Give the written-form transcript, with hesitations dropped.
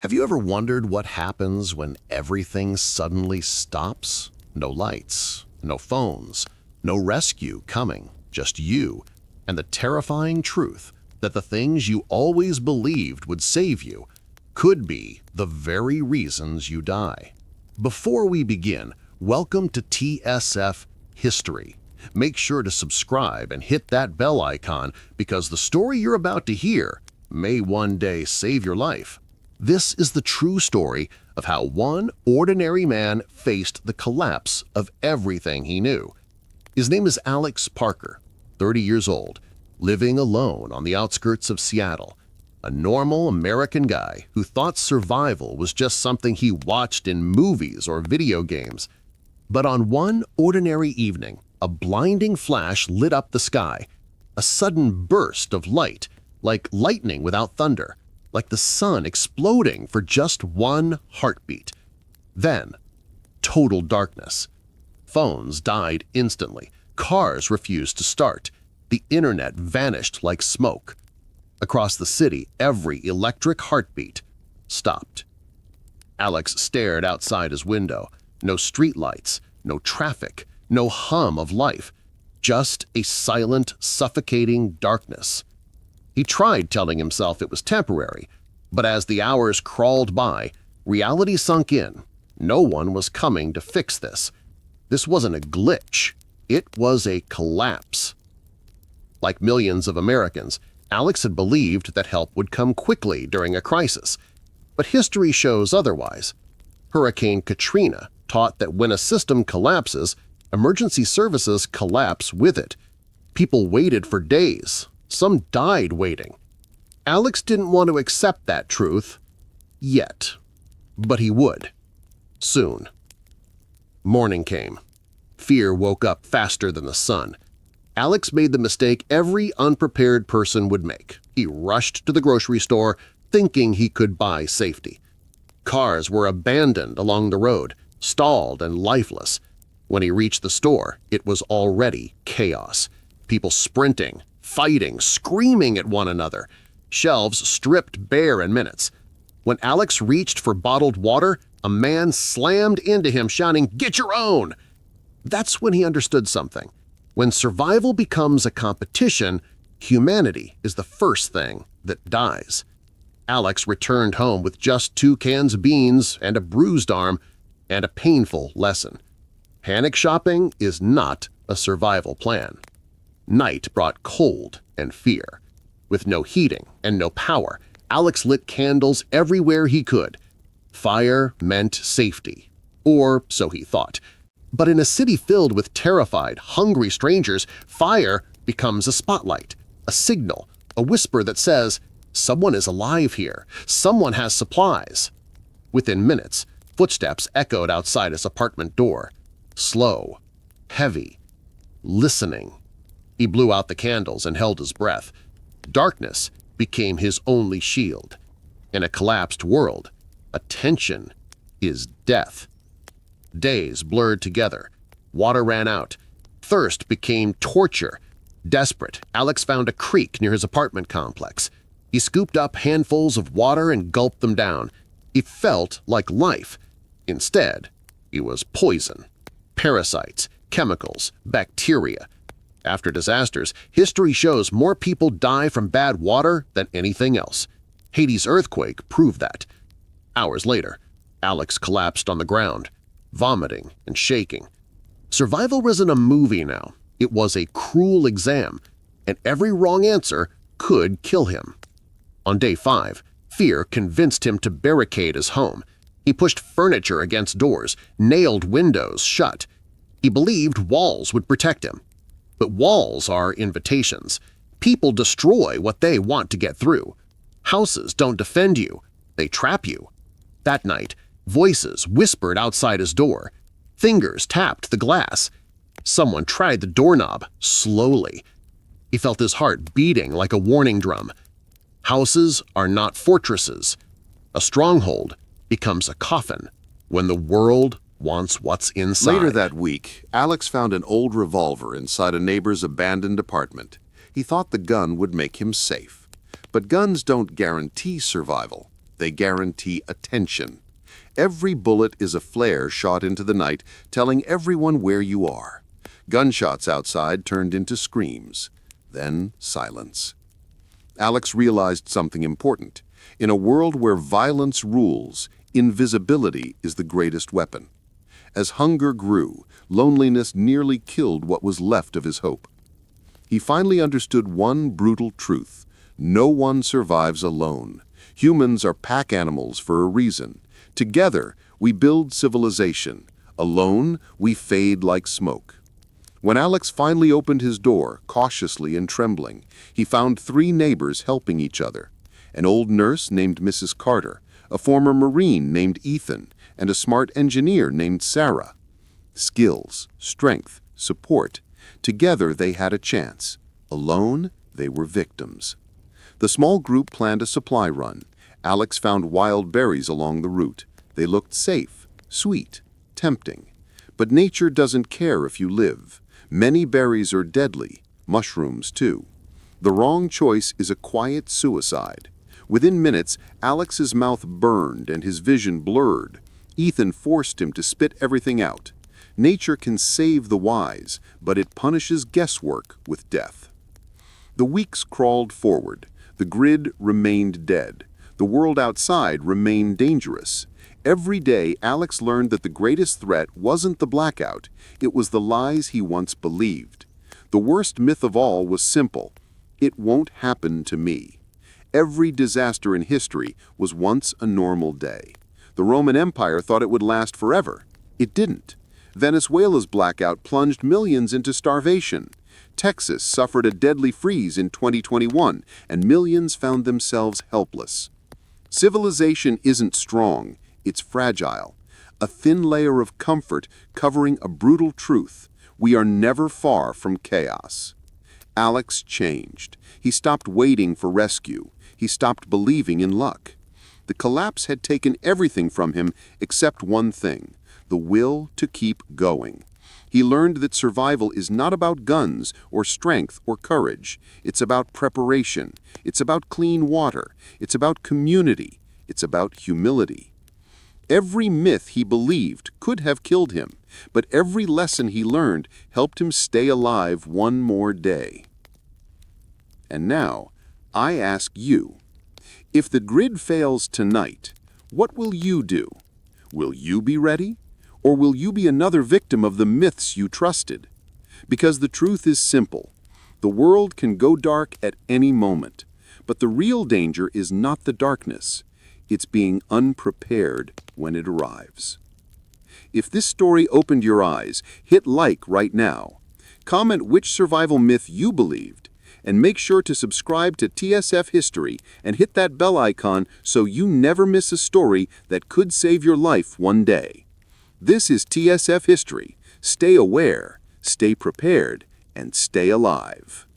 Have you ever wondered what happens when everything suddenly stops? No lights, no phones, no rescue coming, just you, and the terrifying truth that the things you always believed would save you could be the very reasons you die. Before we begin, welcome to TSF History. Make sure to subscribe and hit that bell icon because the story you're about to hear may one day save your life. This is the true story of how one ordinary man faced the collapse of everything he knew. His name is Alex Parker, 30 years old, living alone on the outskirts of Seattle, a normal American guy who thought survival was just something he watched in movies or video games. But on one ordinary evening, a blinding flash lit up the sky, a sudden burst of light, like lightning without thunder, like the sun exploding for just one heartbeat. Then, total darkness. Phones died instantly, cars refused to start, the internet vanished like smoke. Across the city, every electric heartbeat stopped. Alex stared outside his window. No streetlights, no traffic, no hum of life, just a silent, suffocating darkness. He tried telling himself it was temporary, but as the hours crawled by, reality sunk in. No one was coming to fix this. This wasn't a glitch. It was a collapse. Like millions of Americans, Alex had believed that help would come quickly during a crisis. But history shows otherwise. Hurricane Katrina taught that when a system collapses, emergency services collapse with it. People waited for days. Some died waiting. Alex didn't want to accept that truth yet, but he would. Soon. Morning came. Fear woke up faster than the sun. Alex made the mistake every unprepared person would make. He rushed to the grocery store thinking he could buy safety. Cars were abandoned along the road, stalled and lifeless. When he reached the store, it was already chaos. People sprinting, fighting, screaming at one another. Shelves stripped bare in minutes. When Alex reached for bottled water, a man slammed into him shouting, "Get your own!" That's when he understood something. When survival becomes a competition, humanity is the first thing that dies. Alex returned home with just 2 cans of beans and a bruised arm and a painful lesson. Panic shopping is not a survival plan. Night brought cold and fear. With no heating and no power, Alex lit candles everywhere he could. Fire meant safety, or so he thought. But in a city filled with terrified, hungry strangers, fire becomes a spotlight, a signal, a whisper that says, "Someone is alive here. Someone has supplies." Within minutes, footsteps echoed outside his apartment door. Slow, heavy, listening. He blew out the candles and held his breath. Darkness became his only shield. In a collapsed world, attention is death. Days blurred together. Water ran out. Thirst became torture. Desperate, Alex found a creek near his apartment complex. He scooped up handfuls of water and gulped them down. It felt like life. Instead, it was poison. Parasites, chemicals, bacteria. After disasters, history shows more people die from bad water than anything else. Haiti's earthquake proved that. Hours later, Alex collapsed on the ground, vomiting and shaking. Survival wasn't a movie now. It was a cruel exam, and every wrong answer could kill him. On day 5, fear convinced him to barricade his home. He pushed furniture against doors, nailed windows shut. He believed walls would protect him. But walls are invitations. People destroy what they want to get through. Houses don't defend you. They trap you. That night, voices whispered outside his door. Fingers tapped the glass. Someone tried the doorknob slowly. He felt his heart beating like a warning drum. Houses are not fortresses. A stronghold becomes a coffin when the world wants what's inside. Later that week, Alex found an old revolver inside a neighbor's abandoned apartment. He thought the gun would make him safe. But guns don't guarantee survival. They guarantee attention. Every bullet is a flare shot into the night, telling everyone where you are. Gunshots outside turned into screams. Then silence. Alex realized something important. In a world where violence rules, invisibility is the greatest weapon. As hunger grew, loneliness nearly killed what was left of his hope. He finally understood one brutal truth. No one survives alone. Humans are pack animals for a reason. Together, we build civilization. Alone, we fade like smoke. When Alex finally opened his door, cautiously and trembling, he found 3 neighbors helping each other. An old nurse named Mrs. Carter, a former Marine named Ethan, and a smart engineer named Sarah. Skills, strength, support. Together they had a chance. Alone, they were victims. The small group planned a supply run. Alex found wild berries along the route. They looked safe, sweet, tempting. But nature doesn't care if you live. Many berries are deadly, mushrooms too. The wrong choice is a quiet suicide. Within minutes, Alex's mouth burned and his vision blurred. Ethan forced him to spit everything out. Nature can save the wise, but it punishes guesswork with death. The weeks crawled forward. The grid remained dead. The world outside remained dangerous. Every day, Alex learned that the greatest threat wasn't the blackout, it was the lies he once believed. The worst myth of all was simple: it won't happen to me. Every disaster in history was once a normal day. The Roman Empire thought it would last forever. It didn't. Venezuela's blackout plunged millions into starvation. Texas suffered a deadly freeze in 2021, and millions found themselves helpless. Civilization isn't strong. It's fragile, a thin layer of comfort covering a brutal truth. We are never far from chaos. Alex changed. He stopped waiting for rescue. He stopped believing in luck. The collapse had taken everything from him except one thing: the will to keep going. He learned that survival is not about guns or strength or courage. It's about preparation. It's about clean water. It's about community. It's about humility. Every myth he believed could have killed him, but every lesson he learned helped him stay alive one more day. And now, I ask you, if the grid fails tonight, what will you do? Will you be ready? Or will you be another victim of the myths you trusted? Because the truth is simple. The world can go dark at any moment, but the real danger is not the darkness. It's being unprepared when it arrives. If this story opened your eyes, hit like right now. Comment which survival myth you believed, and make sure to subscribe to TSF History and hit that bell icon so you never miss a story that could save your life one day. This is TSF History. Stay aware, stay prepared, and stay alive.